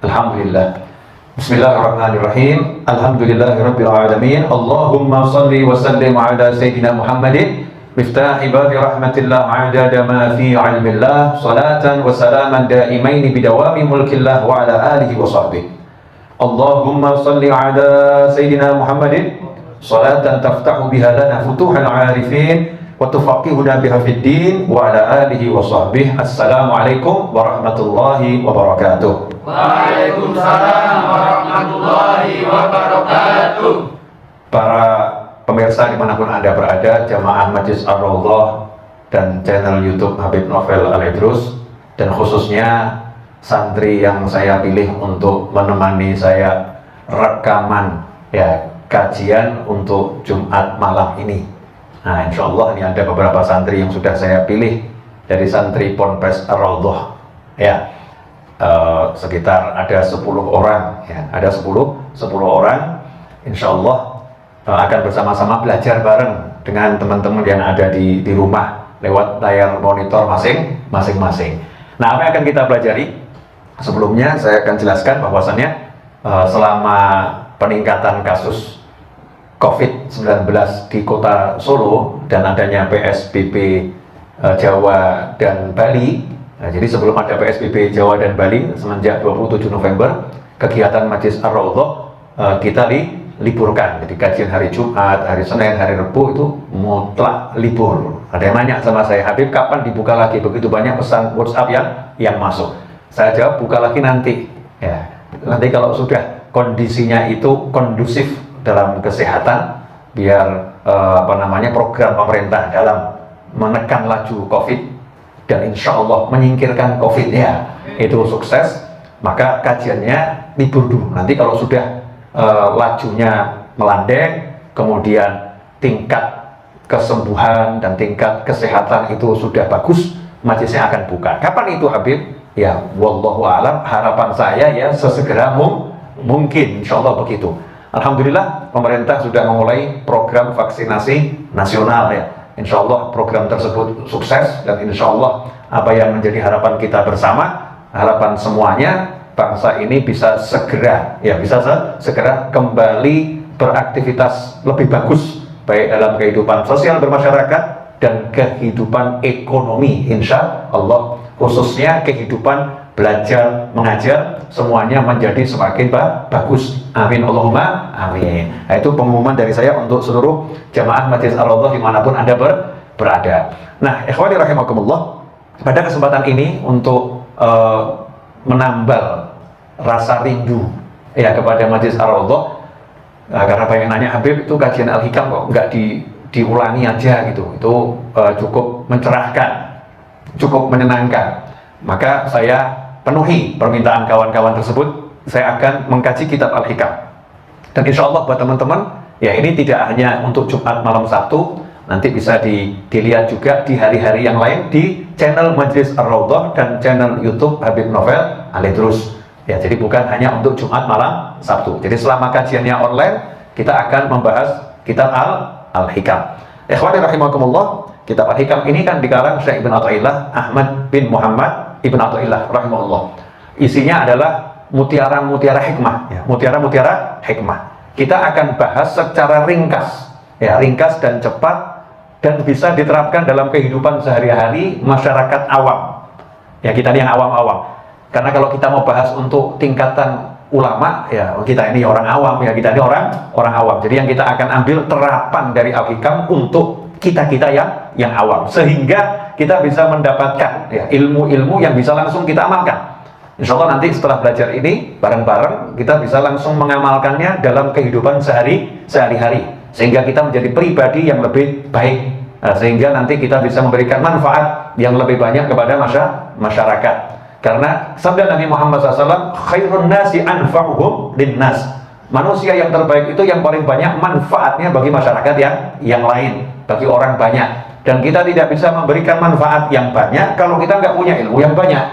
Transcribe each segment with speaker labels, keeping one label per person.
Speaker 1: Alhamdulillah. Bismillahirrahmanirrahim. Alhamdulillahirabbil alamin. Allahumma shalli wa sallim ala sayyidina Muhammadin miftahi babi rahmatillah adada ma fi ilmillah salatan wa salaman daimaini bidawami mulkillah wa ala alihi wa sahbihi. Allahumma shalli ala sayyidina Muhammadin salatan taftahu biha lana futuhal arifin wa tufaqihuna biha fid din wa ala alihi wa sahbihi. Assalamualaikum warahmatullahi wabarakatuh.
Speaker 2: Waalaikumsalam warahmatullahi wabarakatuh.
Speaker 1: Para pemirsa dimanapun Anda berada, jamaah Majlis Ar-Raudhah dan channel YouTube Habib Novel Al-Idrus, dan khususnya santri yang saya pilih untuk menemani saya rekaman kajian untuk Jumat malam ini. Nah, insya Allah ini ada beberapa santri yang sudah saya pilih dari santri Ponpes Ar-Raudhah sekitar ada 10 orang ada 10 orang, insya Allah akan bersama-sama belajar bareng dengan teman-teman yang ada di rumah lewat layar monitor masing-masing. Nah, apa yang akan kita pelajari? Sebelumnya saya akan jelaskan bahwasannya selama peningkatan kasus COVID-19 di kota Solo dan adanya PSBB Jawa dan Bali. Nah, jadi sebelum ada PSBB Jawa dan Bali semenjak 27 November, kegiatan Majlis Ar-Raudhah kita liburkan. Jadi kajian hari Jumat, hari Senin, hari Rabu itu mutlak libur. Ada yang nanya sama saya, Habib kapan dibuka lagi? Begitu banyak pesan WhatsApp yang masuk. Saya jawab, buka lagi nanti. Nanti kalau sudah kondisinya itu kondusif dalam kesehatan, biar program pemerintah dalam menekan laju COVID dan insya Allah menyingkirkan COVID itu sukses, maka kajiannya libur dulu. Nanti kalau sudah lajunya melandai, kemudian tingkat kesembuhan dan tingkat kesehatan itu sudah bagus, majelisnya akan buka. Kapan itu Habib? Ya, wallahu a'lam. Harapan saya sesegera mungkin, insya Allah begitu. Alhamdulillah pemerintah sudah memulai program vaksinasi nasional Insya Allah program tersebut sukses, dan insya Allah apa yang menjadi harapan kita bersama, harapan semuanya, bangsa ini bisa segera kembali beraktivitas lebih bagus, baik dalam kehidupan sosial bermasyarakat dan kehidupan ekonomi, insya Allah, khususnya kehidupan belajar mengajar, semuanya menjadi semakin bagus. Amin Allahumma amin. Nah, itu pengumuman dari saya untuk seluruh jamaah Majlis Ar-Raudhah dimanapun Anda berada. Nah, ikhwani rahimakumullah, pada kesempatan ini untuk menambal rasa rindu kepada Majlis Ar-Raudhah, karena banyak nanya, Habib itu kajian Al-Hikam kok nggak diulangi aja gitu, itu cukup mencerahkan, cukup menyenangkan. Maka saya penuhi permintaan kawan-kawan tersebut, saya akan mengkaji kitab Al-Hikam. Dan insya Allah buat teman-teman, ini tidak hanya untuk Jumat malam Sabtu, nanti bisa dilihat juga di hari-hari yang lain di channel Majlis Ar-Raudhah dan channel YouTube Habib Novel Al-Idrus. Jadi bukan hanya untuk Jumat malam Sabtu. Jadi selama kajiannya online, kita akan membahas kitab Al-Hikam. Ikhwani rahimakumullah, kitab Al-Hikam ini kan dikarang Syekh Ibn Athaillah Ahmad bin Muhammad Ibn Athaillah rahimahullah. Isinya adalah mutiara-mutiara hikmah, mutiara-mutiara hikmah. Kita akan bahas secara ringkas, ringkas dan cepat, dan bisa diterapkan dalam kehidupan sehari-hari masyarakat awam. Kita ini yang awam-awam. Karena kalau kita mau bahas untuk tingkatan ulama, kita ini orang awam, kita ini orang awam. Jadi yang kita akan ambil terapan dari Al-Hikam untuk kita yang awam, sehingga kita bisa mendapatkan ilmu-ilmu yang bisa langsung kita amalkan. Insya Allah nanti setelah belajar ini bareng-bareng kita bisa langsung mengamalkannya dalam kehidupan sehari-hari, sehingga kita menjadi pribadi yang lebih baik, sehingga nanti kita bisa memberikan manfaat yang lebih banyak kepada masyarakat. Karena sabda Nabi Muhammad SAW, khairun nasi anfa'uhum linnas. Manusia yang terbaik itu yang paling banyak manfaatnya bagi masyarakat yang lain, bagi orang banyak. Dan kita tidak bisa memberikan manfaat yang banyak kalau kita nggak punya ilmu yang banyak.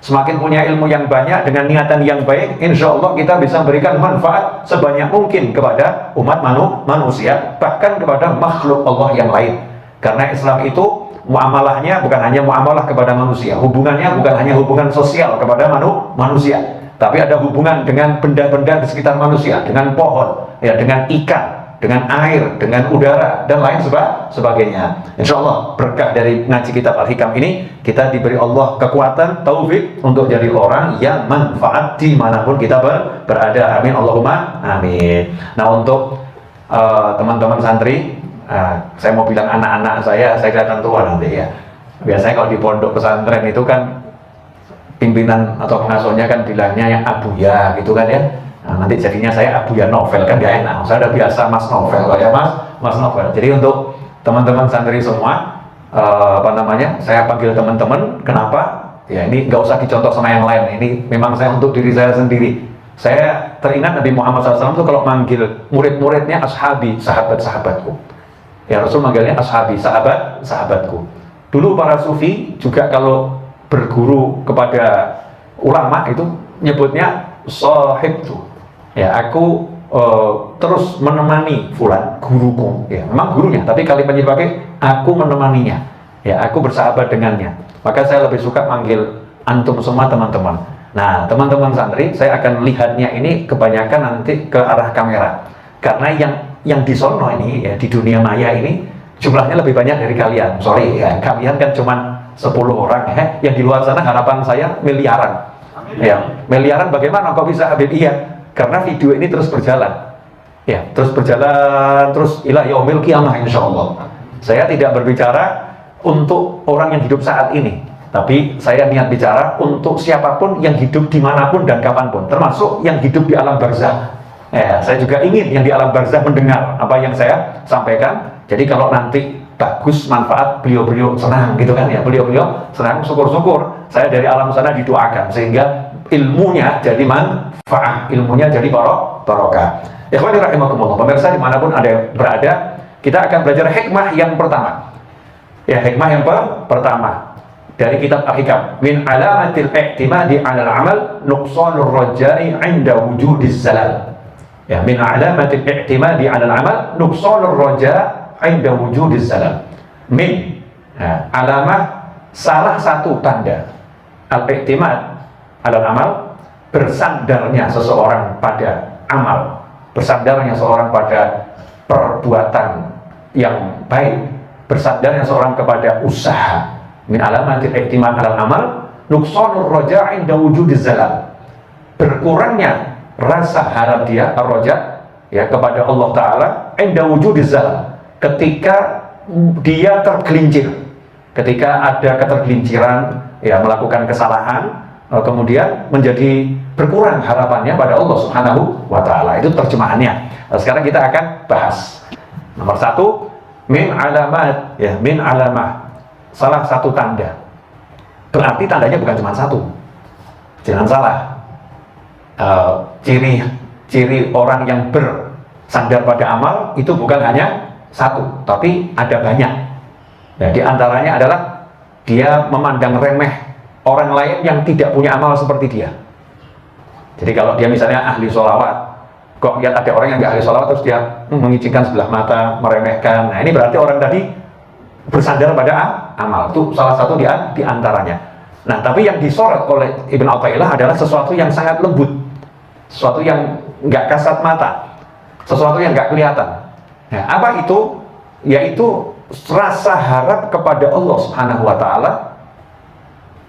Speaker 1: Semakin punya ilmu yang banyak dengan niatan yang baik, insya Allah kita bisa memberikan manfaat sebanyak mungkin kepada umat manusia, bahkan kepada makhluk Allah yang lain. Karena Islam itu muamalahnya bukan hanya muamalah kepada manusia, hubungannya bukan hanya hubungan sosial kepada manusia, tapi ada hubungan dengan benda-benda di sekitar manusia, dengan pohon, ya, dengan ikan, dengan air, dengan udara, dan lain sebagainya. Insya Allah berkah dari ngaji kitab Al-Hikam ini, kita diberi Allah kekuatan, taufik untuk jadi orang yang manfaat dimanapun kita berada. Amin, Allahumma amin. Nah, untuk teman-teman santri, saya mau bilang anak-anak saya kelihatan tua nanti ya. Biasanya kalau di pondok pesantren itu kan pimpinan atau pengasuhnya kan bilangnya yang abuya gitu kan ya. Nah, nanti jadinya saya abuya novel kan gak enak. Saya udah biasa mas novel ya, mas novel. Jadi untuk teman-teman santri semua, saya panggil teman-teman. Kenapa? Ya ini nggak usah dicontoh sama yang lain. Ini memang saya untuk diri saya sendiri. Saya teringat Nabi Muhammad SAW itu kalau manggil murid-muridnya ashabi, sahabat-sahabatku. Ya Rasul manggilnya ashabi, sahabat-sahabatku. Dulu para sufi juga kalau berguru kepada ulama itu nyebutnya sahibtu. Ya, aku terus menemani fulan, guruku. Ya, memang gurunya, tapi kalimatnya dipakai aku menemaninya. Ya, aku bersahabat dengannya. Maka saya lebih suka manggil antum semua teman-teman. Nah, teman-teman santri, saya akan lihatnya ini kebanyakan nanti ke arah kamera. Karena yang di sono ini, ya, di dunia maya ini jumlahnya lebih banyak dari kalian. Sorry ya, kalian kan cuma 10 orang ya. Yang di luar sana harapan saya miliaran. Ya, miliaran bagaimana kok bisa Habib? Iya, karena video ini terus berjalan. Ya, terus berjalan terus ila yaumil qiyamah insyaallah. Saya tidak berbicara untuk orang yang hidup saat ini, tapi saya niat bicara untuk siapapun yang hidup dimanapun dan kapanpun, termasuk yang hidup di alam barzah. Ya, saya juga ingin yang di alam barzah mendengar apa yang saya sampaikan. Jadi kalau nanti bagus, manfaat, beliau-beliau senang gitu kan ya, beliau-beliau senang, syukur-syukur saya dari alam sana didoakan sehingga ilmunya jadi manfaat, ilmunya jadi barokah. Ikhwani rahimakumullah, pemirsa dimanapun ada berada, kita akan belajar hikmah yang pertama. Ya, hikmah yang pertama dari kitab Al-Hikam, min alamatil i'timadi 'alal 'amal nuqsanur raja'i 'inda wujudis zalal. Ya, min alamatil i'timadi 'alal 'amal nuqsanur raja' 'inda wujudis zalal. Min, ya, alamah, salah satu tanda al-i'timad 'alal 'amal, bersandarnya seseorang pada amal, bersandarnya seorang pada perbuatan yang baik, bersandarnya seorang kepada usaha. Min alamatil i'timad 'alal 'amal nuqsanur raja' 'inda wujudiz zalal. Berkurangnya rasa harap dia, ar-raja, ya, kepada Allah Ta'ala 'inda wujudiz zalal, ketika dia tergelincir, ketika ada ketergelinciran, ya, melakukan kesalahan, kemudian menjadi berkurang harapannya pada Allah Subhanahu wa Ta'ala. Itu terjemahannya. Nah, sekarang kita akan bahas. Nomor satu, min alamat, ya, min alamah, salah satu tanda. Berarti tandanya bukan cuma satu. Jangan salah. Ciri orang yang bersandar pada amal itu bukan hanya satu, tapi ada banyak. Nah, di antaranya adalah dia memandang remeh orang lain yang tidak punya amal seperti dia. Jadi kalau dia misalnya ahli sholawat, kok lihat ada orang yang nggak ahli sholawat terus dia mengizinkan sebelah mata, meremehkan. Nah, ini berarti orang tadi bersandar pada amal. Itu salah satu di antaranya. Nah, tapi yang disorot oleh Ibn Athaillah adalah sesuatu yang sangat lembut, sesuatu yang nggak kasat mata, sesuatu yang nggak kelihatan. Nah, apa itu? Yaitu rasa harap kepada Allah Subhanahu wa Ta'ala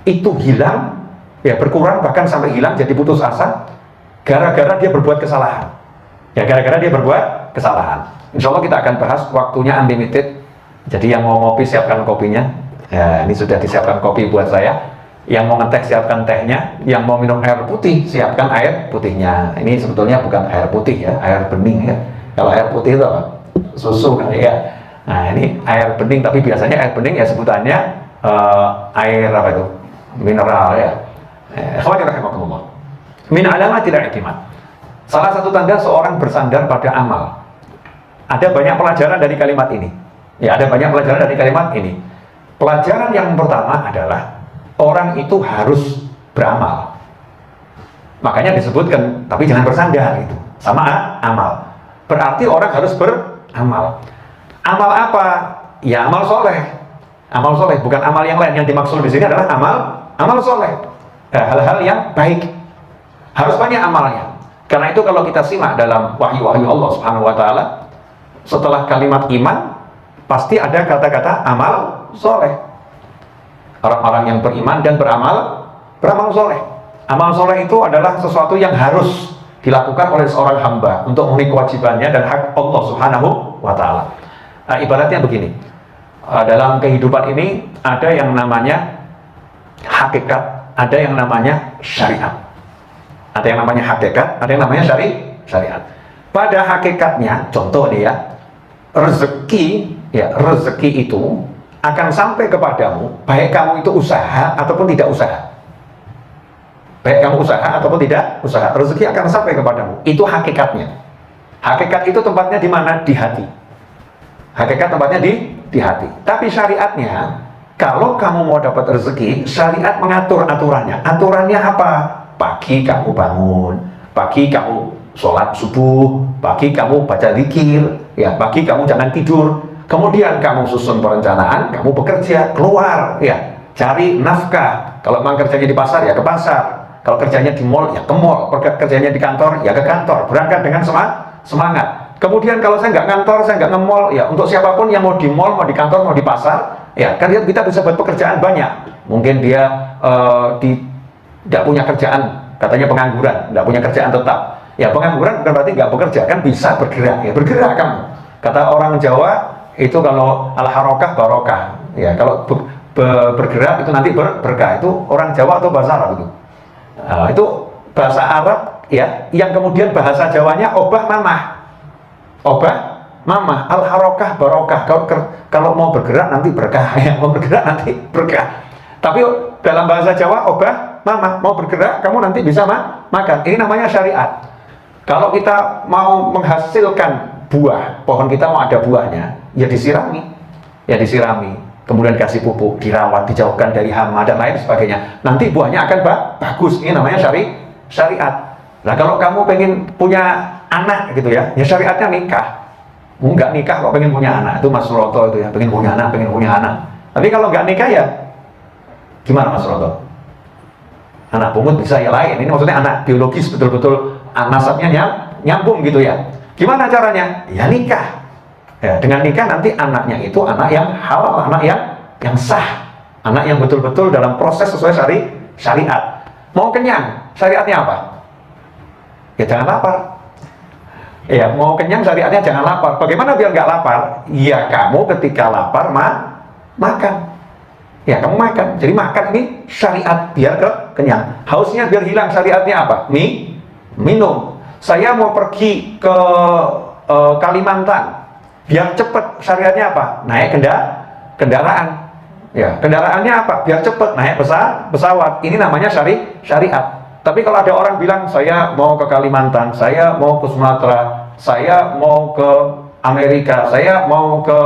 Speaker 1: itu hilang, ya, berkurang, bahkan sampai hilang, jadi putus asa gara-gara dia berbuat kesalahan. Ya, gara-gara dia berbuat kesalahan. Insya Allah kita akan bahas, waktunya unlimited. Jadi yang mau ngopi siapkan kopinya. Ya, ini sudah disiapkan kopi buat saya. Yang mau ngeteh siapkan tehnya. Yang mau minum air putih siapkan air putihnya. Ini sebetulnya bukan air putih ya, air bening ya. Kalau air putih itu apa? Susu kan ya. Nah, ini air bening, tapi biasanya air bening ya sebutannya air apa itu? Mineral ya. Rahimahumullah. Min alamatil i'timad. Salah satu tanda seorang bersandar pada amal. Ada banyak pelajaran dari kalimat ini. Ya, ada banyak pelajaran dari kalimat ini. Pelajaran yang pertama adalah orang itu harus beramal. Makanya disebutkan, tapi jangan bersandar itu. Sama amal. Berarti orang harus beramal. Amal apa? Ya amal soleh. Amal soleh, bukan amal yang lain. Yang dimaksud di sini adalah amal soleh. Hal-hal yang baik. Harus banyak amalnya. Karena itu kalau kita simak dalam wahyu-wahyu Allah Subhanahu wa taala, setelah kalimat iman pasti ada kata-kata amal soleh. Orang-orang yang beriman dan beramal soleh. Amal soleh itu adalah sesuatu yang harus dilakukan oleh seorang hamba untuk memenuhi kewajibannya dan hak Allah Subhanahu wa taala. Ibaratnya begini, dalam kehidupan ini ada yang namanya hakikat, ada yang namanya syariat. Ada yang namanya hakikat, ada yang namanya syariat. Pada hakikatnya, contoh nih ya, rezeki itu akan sampai kepadamu baik kamu itu usaha ataupun tidak usaha. Baik kamu usaha ataupun tidak usaha, rezeki akan sampai kepadamu. Itu hakikatnya. Hakikat itu tempatnya di mana? Di hati. Hakikat tempatnya di hati. Tapi syariatnya, kalau kamu mau dapat rezeki, syariat mengatur aturannya. Aturannya apa? Pagi kamu bangun, pagi kamu sholat subuh, pagi kamu baca zikir, ya, pagi kamu jangan tidur. Kemudian kamu susun perencanaan, kamu bekerja, keluar, ya, cari nafkah. Kalau memang kerjanya di pasar, ya ke pasar. Kalau kerjanya di mall, ya ke mall. Kerjanya di kantor, ya ke kantor. Berangkat dengan semangat. Kemudian kalau saya nggak kantor, saya nggak nge-mall, ya untuk siapapun yang mau di mall, mau di kantor, mau di pasar, ya kan kita bisa buat pekerjaan banyak. Mungkin dia tidak punya kerjaan, katanya pengangguran, tidak punya kerjaan tetap. Ya pengangguran bukan berarti nggak bekerja, kan bisa bergerak, ya bergerak kamu. Kata orang Jawa itu kalau al-harokah barokah, ya kalau bergerak itu nanti berkah. Itu orang Jawa atau bahasa Arab itu? Itu bahasa Arab ya, yang kemudian bahasa Jawanya obah mamah, al-harokah barokah. Kalau mau bergerak nanti berkah, ya mau bergerak nanti berkah. Tapi dalam bahasa Jawa obah mamah, mau bergerak kamu nanti bisa makan. Ini namanya syariat. Kalau kita mau menghasilkan buah, pohon kita mau ada buahnya, ya disirami, kemudian kasih pupuk, dirawat, dijauhkan dari hama dan lain sebagainya. Nanti buahnya akan bagus. Ini namanya syariat. Nah kalau kamu pengen punya anak gitu ya, ya syariatnya nikah. Enggak nikah kok pengen punya anak, itu Mas Roto itu ya, pengen punya anak. Tapi kalau nggak nikah ya gimana Mas Roto? Anak pungut bisa ya lain. Ini maksudnya anak biologis betul-betul nasabnya nyambung gitu ya. Gimana caranya? Ya nikah. Ya, dengan nikah nanti anaknya itu anak yang halal, anak yang sah, anak yang betul-betul dalam proses sesuai syariat. Mau kenyang, syariatnya apa? Ya jangan lapar. Ya mau kenyang syariatnya jangan lapar. Bagaimana biar nggak lapar? Ya kamu ketika lapar makan. Ya kamu makan. Jadi makan ini syariat biar kenyang. Hausnya biar hilang, syariatnya apa? Minum. Saya mau pergi ke Kalimantan, biar cepat, syariatnya apa? Naik kendaraan. Ya kendaraannya apa? Biar cepat, naik pesawat. Ini namanya syariat. Tapi kalau ada orang bilang saya mau ke Kalimantan, saya mau ke Sumatera, saya mau ke Amerika, saya mau ke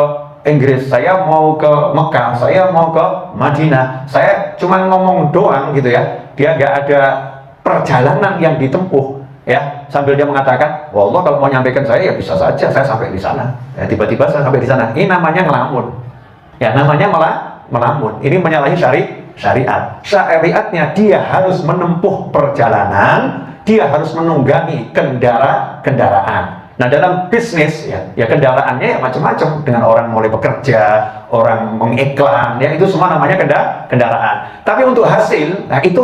Speaker 1: Inggris, saya mau ke Mekah, saya mau ke Madinah, saya cuma ngomong doang gitu ya, dia nggak ada perjalanan yang ditempuh ya, sambil dia mengatakan, wallah kalau mau nyampaikan saya ya bisa saja saya sampai di sana, ya, tiba-tiba saya sampai di sana. Ini namanya ngelamun, ya namanya melamun. Ini menyalahi syariat. Syariatnya dia harus menempuh perjalanan, dia harus menunggangi kendaraan. Nah dalam bisnis ya kendaraannya ya macam-macam, dengan orang mulai bekerja, orang mengiklan, ya itu semua namanya kendaraan. Tapi untuk hasil, nah itu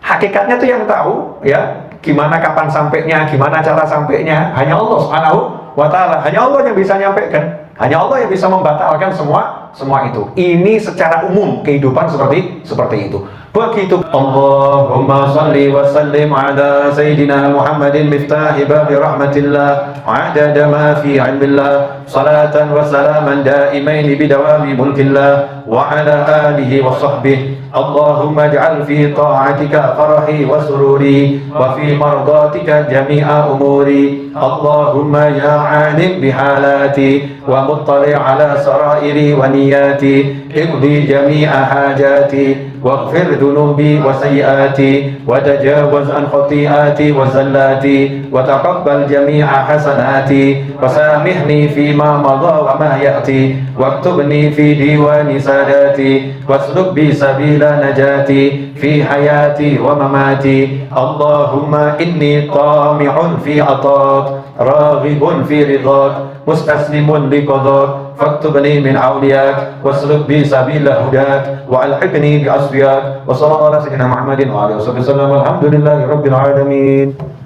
Speaker 1: hakikatnya tuh yang tahu ya, gimana kapan sampainya, gimana cara sampainya, hanya Allah Subhanahu wa taala, hanya Allah yang bisa nyampaikan, hanya Allah yang bisa membatalkan semua itu. Ini secara umum kehidupan seperti itu. Begitu. Allahumma salli wa sallim ala Sayyidina Muhammadin miftahi babi rahmatillah wa adada ma fi ilmillah, salatan wa salaman daimaini bidawami mulkillah wa ala alihi wa sahbihi. Allahumma ij'al fi ta'atika farahi wa sururi wa fi mardatika jami'a umuri. Allahumma ya alim bihalati wa muttali ala sarairi wa niyati, iqdi jami'a hajati واغفر ذنوبي وسيئاتي وتجاوز عن خطيئاتي وزلاتي وتقبل جميع حسناتي وسامحني فيما مضى وما يأتي واكتبني في ديوان ساداتي واسلك بي سبيل نجاتي في حياتي ومماتي اللهم إني طامع في عطاك راغب في رضاك مستسلم لقضاك فاكتبني من أولياك واسلك بي سبيل هداك وألحقني بأصفياك وصلى الله على سيدنا محمد وعلى آله وصحبه وسلم والحمد لله رب العالمين.